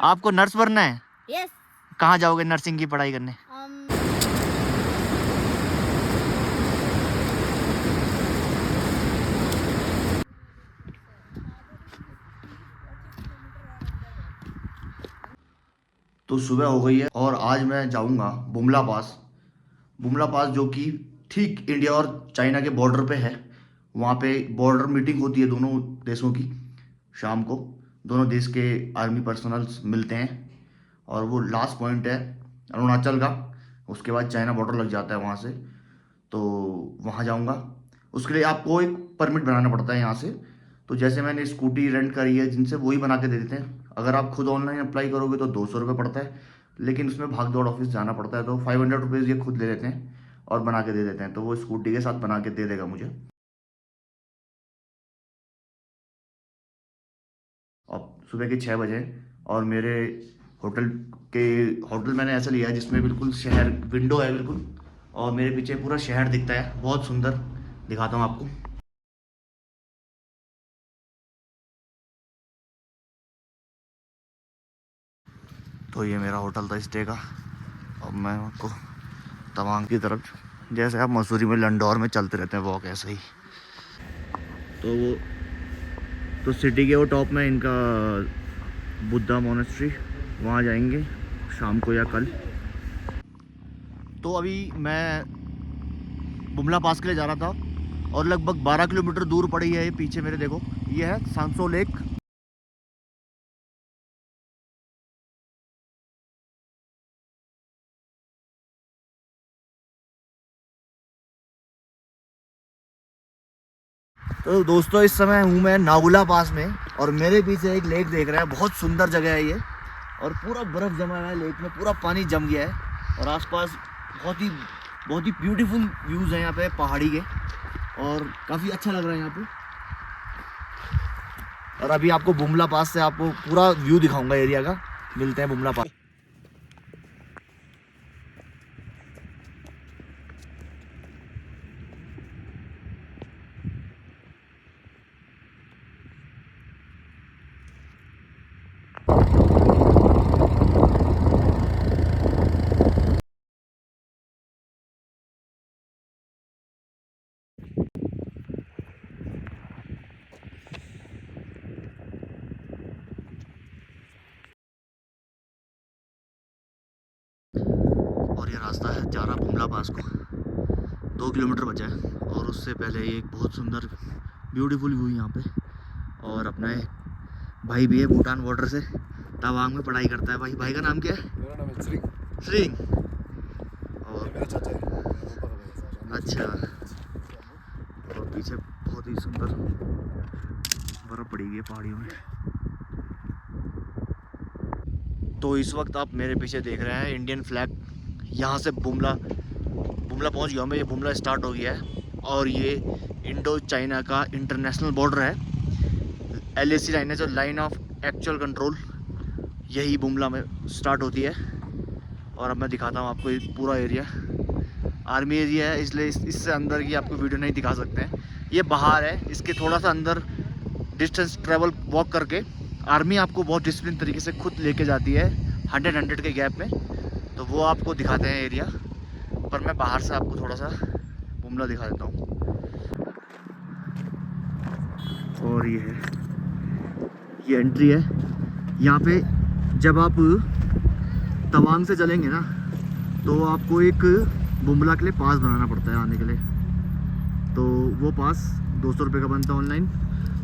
आपको नर्स बनना है? यस। कहाँ जाओगे नर्सिंग की पढ़ाई करने? तो सुबह हो गई है और आज मैं जाऊंगा बुमला पास। बुमला पास जो कि ठीक इंडिया और चाइना के बॉर्डर पे है। वहाँ पे बॉर्डर मीटिंग होती है दोनों देशों की शाम को। दोनों देश के आर्मी पर्सनल्स मिलते हैं और वो लास्ट पॉइंट है अरुणाचल का। उसके बाद चाइना बॉर्डर लग जाता है वहाँ से। तो वहाँ जाऊँगा। उसके लिए आपको एक परमिट बनाना पड़ता है यहाँ से। तो जैसे मैंने स्कूटी रेंट करी है जिनसे, वही बना के दे देते हैं। अगर आप खुद ऑनलाइन अप्लाई करोगे तो 200 रुपये पड़ता है, लेकिन उसमें भाग दौड़ ऑफिस जाना पड़ता है, तो 500 रुपीज़ ये खुद ले लेते हैं और बना के दे देते हैं। तो वो स्कूटी के साथ बना के दे देगा मुझे। अब सुबह के 6 बजे हैं और मेरे होटल के होटल मैंने ऐसा लिया है जिसमें बिल्कुल शहर विंडो है बिल्कुल, और मेरे पीछे पूरा शहर दिखता है, बहुत सुंदर। दिखाता हूँ आपको। तो ये मेरा होटल था स्टे का। अब मैं आपको तवांग की तरफ, जैसे आप मसूरी में लंडौर में चलते रहते हैं वॉक, ऐसे ही। तो वो तो सिटी के वो टॉप में इनका बुद्धा मोनेस्ट्री, वहाँ जाएंगे शाम को या कल। तो अभी मैं बुमला पास के लिए जा रहा था और लगभग 12 किलोमीटर दूर पड़ी है ये पीछे मेरे, देखो ये है सांसो लेक। तो दोस्तों इस समय हूँ मैं नागुला पास में और मेरे पीछे एक लेक देख रहा है, बहुत सुंदर जगह है ये। और पूरा बर्फ़ जमा हुआ है लेक में, पूरा पानी जम गया है और आसपास बहुत ही ब्यूटीफुल व्यूज़ हैं यहाँ पे पहाड़ी के, और काफ़ी अच्छा लग रहा है यहाँ पे। और अभी आपको बुमला पास से आपको पूरा व्यू दिखाऊंगा एरिया का। मिलते हैं बुमला पास। और ये रास्ता है जा रहा बुमला पास को, 2 किलोमीटर बचा है। और उससे पहले एक बहुत सुंदर ब्यूटीफुल व्यू यहाँ पे। और अपना भाई भी है भूटान बॉर्डर से, तवांग में पढ़ाई करता है। भाई का नाम क्या है? मेरा नाम है श्री। श्री। और मेरा चाचा है। अच्छा। और पीछे बहुत ही सुंदर बर्फ़ पड़ी हुई है पहाड़ियों में। तो इस वक्त आप मेरे पीछे देख रहे हैं इंडियन फ्लैग। यहाँ से बुमला पहुँच गया हूँ मैं। ये बुमला स्टार्ट हो गया है और ये इंडो चाइना का इंटरनेशनल बॉर्डर है। LAC लाइन है जो लाइन ऑफ एक्चुअल कंट्रोल, यही बुमला में स्टार्ट होती है। और अब मैं दिखाता हूँ आपको ये पूरा एरिया। आर्मी एरिया है इसलिए इससे अंदर की आपको वीडियो नहीं दिखा सकते हैं। ये बाहर है, इसके थोड़ा सा अंदर डिस्टेंस ट्रैवल वॉक करके आर्मी आपको बहुत डिसिप्लिन तरीके से खुद लेके जाती है 100 के गैप में। तो वो आपको दिखाते हैं एरिया, पर मैं बाहर से आपको थोड़ा सा बुमला दिखा देता हूँ। और ये एंट्री है। यहाँ पे जब आप तवांग से चलेंगे ना तो आपको एक बुमला के लिए पास बनाना पड़ता है आने के लिए। तो वो पास 200 रुपये का बनता है ऑनलाइन,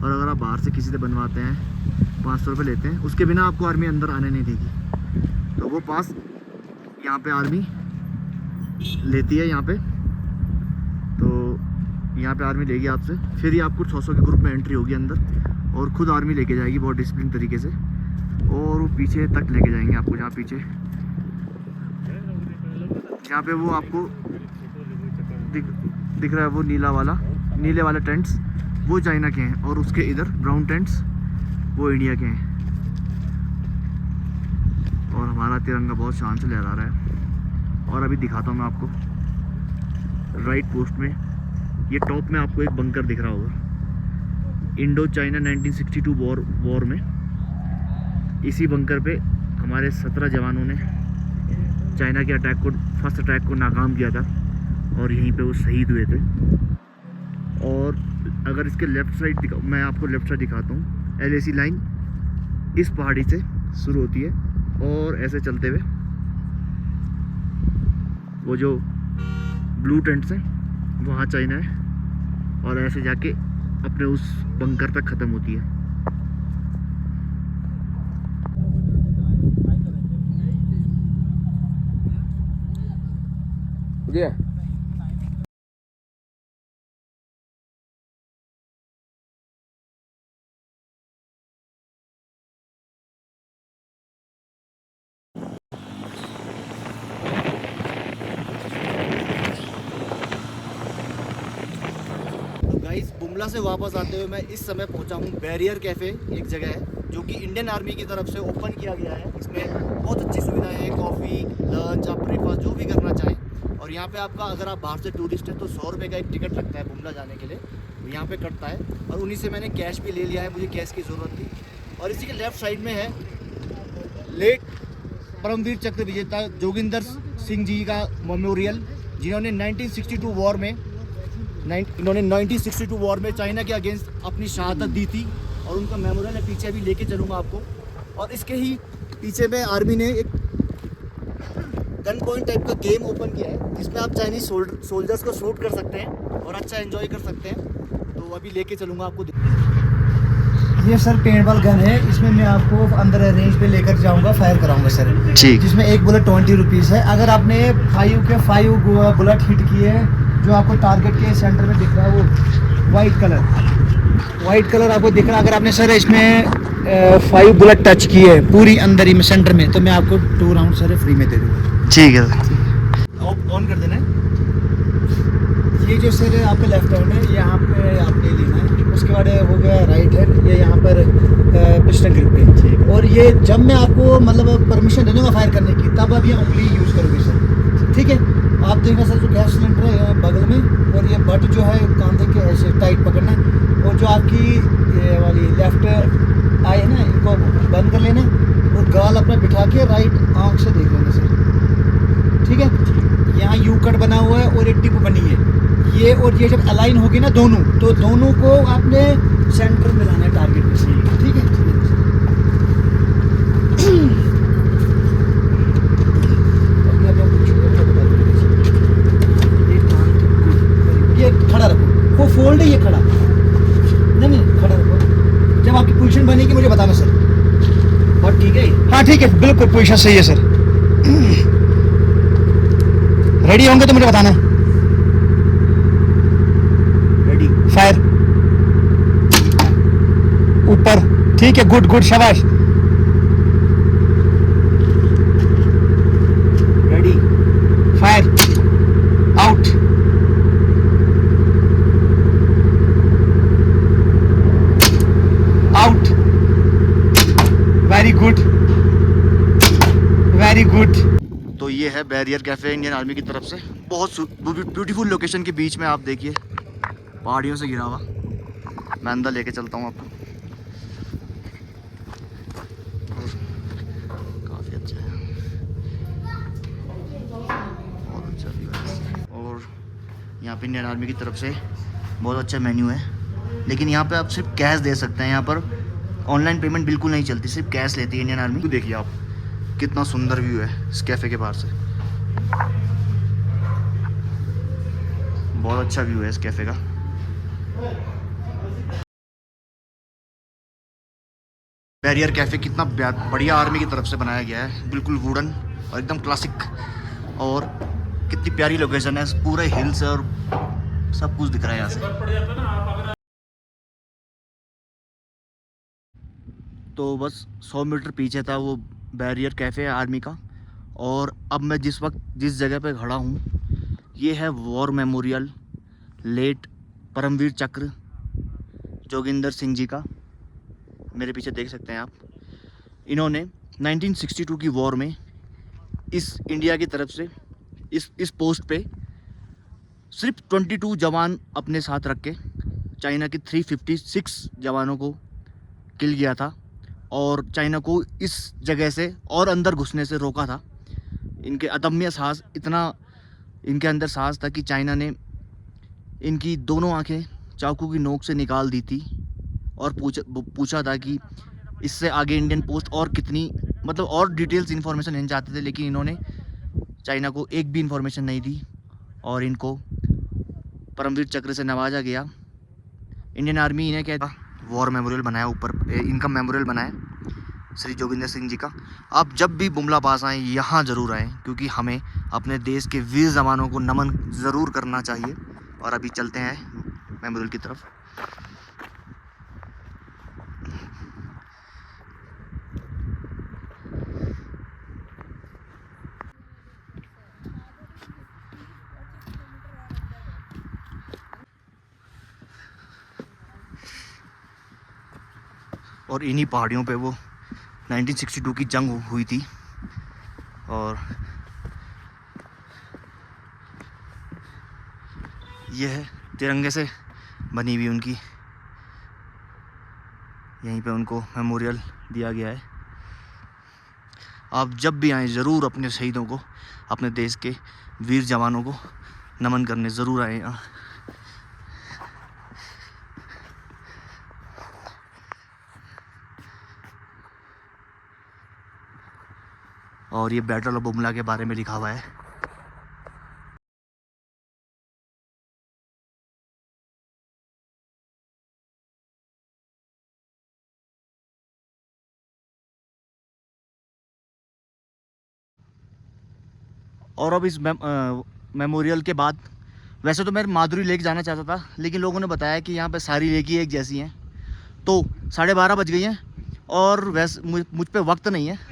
और अगर आप बाहर से किसी से बनवाते हैं 500 रुपये लेते हैं। उसके बिना आपको आर्मी अंदर आने नहीं देगी। तो वो पास यहाँ पे आर्मी लेती है यहाँ पे। तो यहाँ पे आर्मी लेगी आपसे, फिर ही आपको 600 के ग्रुप में एंट्री होगी अंदर, और ख़ुद आर्मी लेके जाएगी बहुत डिसिप्लिन तरीके से। और वो पीछे तक लेके जाएंगे आपको, जहाँ पीछे जहाँ पे वो आपको दिख रहा है वो नीले वाला टेंट्स, वो चाइना के हैं, और उसके इधर ब्राउन टेंट्स वो इंडिया के हैं। और हमारा तिरंगा बहुत शान से लहरा रहा है। और अभी दिखाता हूँ मैं आपको, राइट पोस्ट में ये टॉप में आपको एक बंकर दिख रहा होगा। इंडो चाइना 1962 वॉर में इसी बंकर पे हमारे 17 जवानों ने चाइना के फर्स्ट अटैक को नाकाम किया था और यहीं पे वो शहीद हुए थे। और अगर इसके लेफ़्ट साइड मैं आपको लेफ़्ट साइड दिखाता हूँ, LAC लाइन इस पहाड़ी से शुरू होती है और ऐसे चलते हुए वो जो ब्लू टेंट्स हैं वहाँ चाइना है और ऐसे जाके अपने उस बंकर तक ख़त्म होती है। Yeah. तो गाइस बुमला से वापस आते हुए मैं इस समय पहुंचा हूं बैरियर कैफ़े, एक जगह है जो कि इंडियन आर्मी की तरफ से ओपन किया गया है। इसमें बहुत अच्छी सुविधाएं हैं, कॉफ़ी, लंच, आप ब्रेकफास्ट जो भी करना चाहें। और यहाँ पे आपका अगर आप बाहर से टूरिस्ट हैं तो 100 रुपये का एक टिकट लगता है बुमला जाने के लिए, यहाँ पे कटता है। और उन्हीं से मैंने कैश भी ले लिया है, मुझे कैश की ज़रूरत थी। और इसी के लेफ़्ट साइड में है लेट परमवीर चक्र विजेता जोगिंदर सिंह जी का मेमोरियल, जिन्होंने 1962 वॉर में इन्होंने 1962 वॉर में चाइना के अगेंस्ट अपनी शहादत दी थी और उनका मेमोरियल है। पीछे भी लेके चलूँगा आपको। और इसके ही पीछे में आर्मी ने एक गन पॉइंट टाइप का गेम ओपन किया है जिसमें आप चाइनीज सोल्जर्स को शूट कर सकते हैं और अच्छा एंजॉय कर सकते हैं। तो अभी लेके चलूँगा आपको। ये सर पेंटबॉल गन है, इसमें मैं आपको अंदर रेंज पे लेकर जाऊंगा, फायर कराऊंगा सर। ठीक। जिसमें एक बुलेट 20 रुपीज़ है। अगर आपने 5 बुलेट हिट किए, जो आपको टारगेट के सेंटर में दिख रहा है वो वाइट कलर आपको दिख रहा है। अगर आपने सर इसमें 5 बुलेट टच किए पूरी अंदर ही में सेंटर में, तो मैं आपको 2 राउंड सर फ्री में दे दूँगा। ठीक है, ऑन कर देना है। ये जो सर आपका लेफ्ट हैंड है, यहाँ पे आपने लेना है। उसके बाद हो गया राइट हैंड, ये यहाँ पर पिस्टन ग्रिप पे। और ये जब मैं आपको मतलब परमिशन दे दूँगा फायर करने की, तब आप ये उंगली यूज़ करोगे सर। ठीक है, आप देखना सर जो गैस सिलेंडर है बगल में, और ये बट जो है कांधे के ऐसे टाइट पकड़ना है। और जो आपकी ये वाली लेफ्ट आई है ना, इनको बंद कर लेना और गाल अपना बिठा के राइट आँख से देख लेना सर। ठीक है, यहाँ यू कट बना हुआ है और एक टिप बनी है ये, और ये जब अलाइन होगी ना दोनों, तो दोनों को आपने सेंटर में लाना है टारगेट पे। ठीक है, ये खड़ा रखो, वो फोल्ड है, ये खड़ा नहीं खड़ा रखो। जब आपकी पोजीशन बनेगी मुझे बताना सर। और ठीक है, हाँ ठीक है, बिल्कुल पोजीशन सही है सर। रेडी होंगे तो मुझे बताना। रेडी, फायर, ऊपर। ठीक है, गुड गुड, शाबाश। Ready, fire, out. Out, very good, very good. तो ये है बैरियर कैफ़े इंडियन आर्मी की तरफ से। बहुत ब्यूटीफुल लोकेशन के बीच में, आप देखिए पहाड़ियों से घिरा हुआ। मैं अंदर लेके चलता हूँ आपको। काफ़ी अच्छा है, बहुत अच्छा व्यू है। और यहाँ पे इंडियन आर्मी की तरफ से बहुत अच्छा मेन्यू है, लेकिन यहाँ पे आप सिर्फ कैश दे सकते हैं। यहाँ पर ऑनलाइन पेमेंट बिल्कुल नहीं चलती, सिर्फ कैश लेती है इंडियन आर्मी। तो देखिए आप कितना सुंदर व्यू है इस कैफ़े के बाहर से। बहुत अच्छा व्यू है इस कैफ़े का। बैरियर कैफ़े कितना बढ़िया आर्मी की तरफ से बनाया गया है, बिल्कुल वुडन और एकदम क्लासिक। और कितनी प्यारी लोकेशन है, पूरे हिल्स और सब कुछ दिख रहा है यहाँ से। तो बस 100 मीटर पीछे था वो बैरियर कैफ़े आर्मी का। और अब मैं जिस जगह पे खड़ा हूँ, ये है वॉर मेमोरियल लेट परमवीर चक्र जोगिंदर सिंह जी का। मेरे पीछे देख सकते हैं आप। इन्होंने 1962 की वॉर में इस इंडिया की तरफ से इस पोस्ट पे सिर्फ 22 जवान अपने साथ रख के चाइना के 356 जवानों को किल किया था। और चाइना को इस जगह से और अंदर घुसने से रोका था। इनके अदम्य साहस, इतना इनके अंदर साहस था कि चाइना ने इनकी दोनों आंखें चाकू की नोक से निकाल दी थी और पूछा था कि इससे आगे इंडियन पोस्ट और कितनी मतलब और डिटेल्स इन्फॉर्मेशन लेना चाहते थे, लेकिन इन्होंने चाइना को एक भी इन्फॉर्मेशन नहीं दी और इनको परमवीर चक्र से नवाजा गया। इंडियन आर्मी इन्हें क्या वॉर मेमोरियल बनाया, ऊपर इनका मेमोरियल बनाया श्री जोगिंदर सिंह जी का। आप जब भी बुमला पास आएँ यहाँ ज़रूर आएँ, क्योंकि हमें अपने देश के वीर जवानों को नमन ज़रूर करना चाहिए। और अभी चलते हैं मेमोरियल की तरफ। और इन्हीं पहाड़ियों पे वो 1962 की जंग हुई थी और यह है तिरंगे से बनी हुई उनकी, यहीं पे उनको मेमोरियल दिया गया है। आप जब भी आएँ ज़रूर अपने शहीदों को, अपने देश के वीर जवानों को नमन करने ज़रूर आएँ यहाँ। और ये बैटल ऑफ बुमला के बारे में लिखा हुआ है। और अब इस मेमोरियल के बाद वैसे तो मैं माधुरी लेक जाना चाहता था, लेकिन लोगों ने बताया कि यहाँ पे सारी लेक ही एक जैसी हैं, तो 12:30 बज गई हैं और वैसे मुझ पे वक्त नहीं है।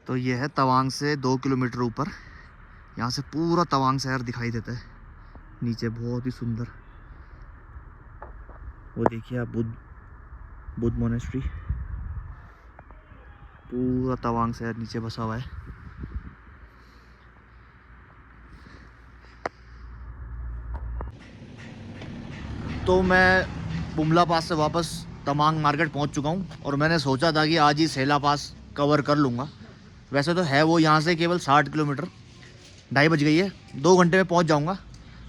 तो ये है तवांग से 2 किलोमीटर ऊपर, यहाँ से पूरा तवांग शहर दिखाई देता है नीचे, बहुत ही सुंदर। वो देखिए आप बुद्ध मोनेस्ट्री, पूरा तवांग शहर नीचे बसा हुआ है। तो मैं बुमला पास से वापस तवांग मार्केट पहुंच चुका हूं और मैंने सोचा था कि आज ही सेला पास कवर कर लूँगा। वैसे तो है वो यहाँ से केवल 60 किलोमीटर, 2:30 बज गई है, 2 घंटे में पहुँच जाऊँगा,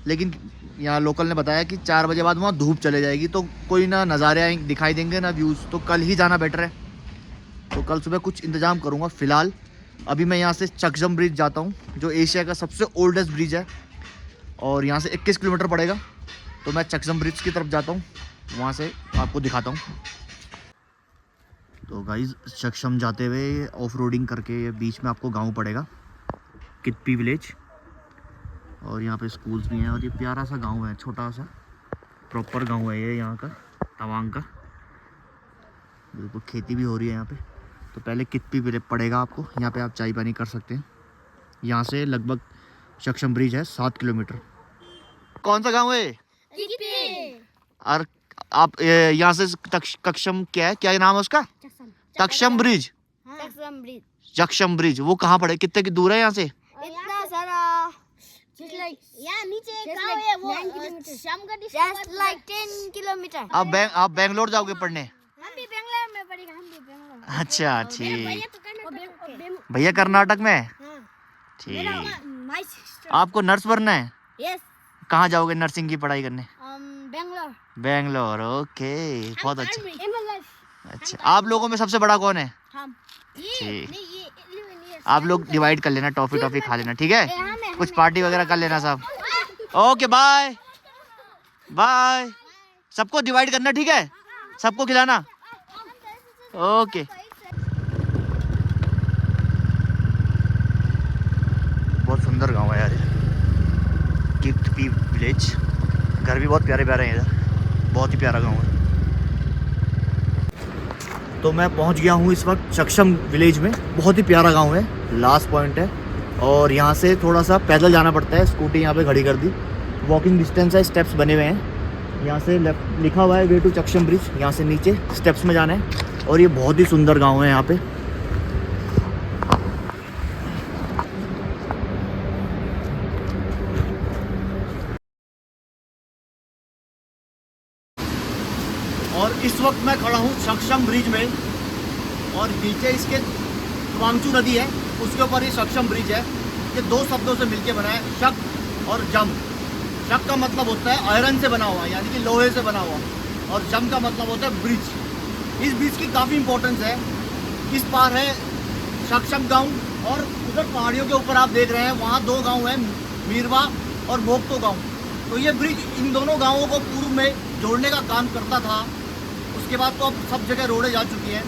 लेकिन यहाँ लोकल ने बताया कि 4 बजे बाद वहाँ धूप चले जाएगी, तो कोई ना नज़ारे दिखाई देंगे ना व्यूज़, तो कल ही जाना बेटर है। तो कल सुबह कुछ इंतज़ाम करूँगा। फ़िलहाल अभी मैं यहाँ से चकजम ब्रिज जाता हूँ, जो एशिया का सबसे ओल्डेस्ट ब्रिज है और यहाँ से 21 किलोमीटर पड़ेगा। तो मैं चकजम ब्रिज की तरफ जाता हूँ, वहाँ से आपको दिखाता हूँ। तो गाइस चकशम जाते हुए ऑफ रोडिंग करके बीच में आपको गांव पड़ेगा, कितपी विलेज, और यहाँ पे स्कूल्स भी हैं और ये प्यारा सा गांव है, छोटा सा प्रॉपर गांव है ये यहाँ का, तवांग का। बिल्कुल खेती भी हो रही है यहाँ पे। तो पहले कितपी विलेज पड़ेगा आपको, यहाँ पे आप चाय पानी कर सकते हैं। यहाँ से लगभग चकशम ब्रिज है 7 किलोमीटर। कौन सा गाँव है? और आप यहाँ से कक्षम क्या है, क्या नाम है उसका? चकशम ब्रिज। चकशम ब्रिज वो कहाँ पड़े, कितने की दूर है यहाँ से? इतना सारा यहाँ नीचे गाँव है वो, शाम का just like 10 किलोमीटर। आप बेंगलोर जाओगे पढ़ने? हम भी बेंगलोर में पढ़ेगा, हम भी बेंगलोर। अच्छा ठीक। भैया कर्नाटक में? ठीक। आपको नर्स बनना है? यस। कहाँ जाओगे नर्सिंग की पढ़ाई करने? बेंगलोर। बेंगलोर, ओके, बहुत अच्छा। अच्छा, आप लोगों में सबसे बड़ा कौन है? हम। ठीक, आप लोग डिवाइड कर लेना, टॉफी खा लेना, ठीक है? कुछ पार्टी वगैरह कर लेना सब। Okay bye bye. सबको डिवाइड करना, ठीक है? सबको खिलाना, ओके। बहुत सुंदर गांव है यार, कितपी विलेज। घर भी बहुत प्यारे प्यारे हैं इधर, बहुत ही प्यारा गांव है। तो मैं पहुंच गया हूं इस वक्त चकशम विलेज में, बहुत ही प्यारा गांव है, लास्ट पॉइंट है। और यहाँ से थोड़ा सा पैदल जाना पड़ता है, स्कूटी यहाँ पे खड़ी कर दी, वॉकिंग डिस्टेंस है, स्टेप्स बने हुए हैं। यहाँ से लेफ्ट लिखा हुआ है वे टू चक्षम ब्रिज। यहाँ से नीचे स्टेप्स में जाना है और ये बहुत ही सुंदर गांव है यहाँ पे। और इस वक्त मैं खड़ा हूँ सक्षम ब्रिज में और नीचे इसके वांगचू नदी है, उसके ऊपर ये सक्षम ब्रिज है। ये दो शब्दों से मिलके बना है, शक और जम। शक का मतलब होता है आयरन से बना हुआ, यानी कि लोहे से बना हुआ, और जम का मतलब होता है ब्रिज। इस ब्रिज की काफ़ी इंपॉर्टेंस है। इस पार है सक्षम गांव और उधर पहाड़ियों के ऊपर आप देख रहे हैं वहाँ दो गांव हैं, मीरवा और मोक्तो गांव। तो ये ब्रिज इन दोनों गांवों को पूर्व में जोड़ने का काम करता था। उसके बाद तो अब सब जगह रोडें जा चुकी हैं।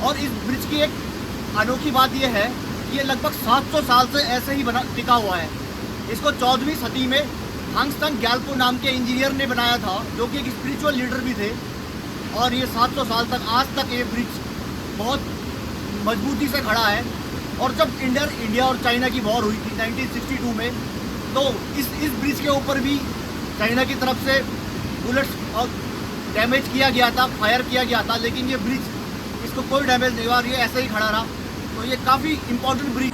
और इस ब्रिज की एक अनोखी बात यह है कि ये लगभग 700 साल से ऐसे ही बना टिका हुआ है। इसको 14वीं सदी में हांगस्टंग ग्याल्पो नाम के इंजीनियर ने बनाया था, जो कि एक स्पिरिचुअल लीडर भी थे। और ये 700 साल तक आज तक ये ब्रिज बहुत मजबूती से खड़ा है। और जब इंडिया और चाइना की वॉर हुई थी 1962 में, तो इस ब्रिज के ऊपर भी चाइना की तरफ से बुलेट्स और डैमेज किया गया था, फायर किया गया था, लेकिन ये ब्रिज इसको कोई डैमेज नहीं हुआ, ये ऐसे ही खड़ा रहा। तो ये काफ़ी इम्पोर्टेंट ब्रिज।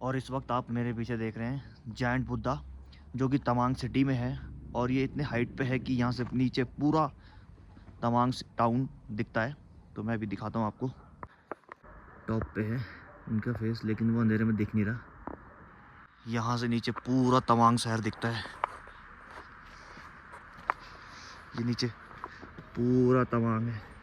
और इस वक्त आप मेरे पीछे देख रहे हैं जायंट बुद्धा, जो कि तवांग सिटी में है। और ये इतने हाइट पे है कि यहाँ से नीचे पूरा तवांग टाउन दिखता है। तो मैं भी दिखाता हूँ आपको। टॉप पे है उनका फेस, लेकिन वो अंधेरे में दिख नहीं रहा। यहाँ से नीचे पूरा तवांग शहर दिखता है। ये नीचे पूरा तवांग है।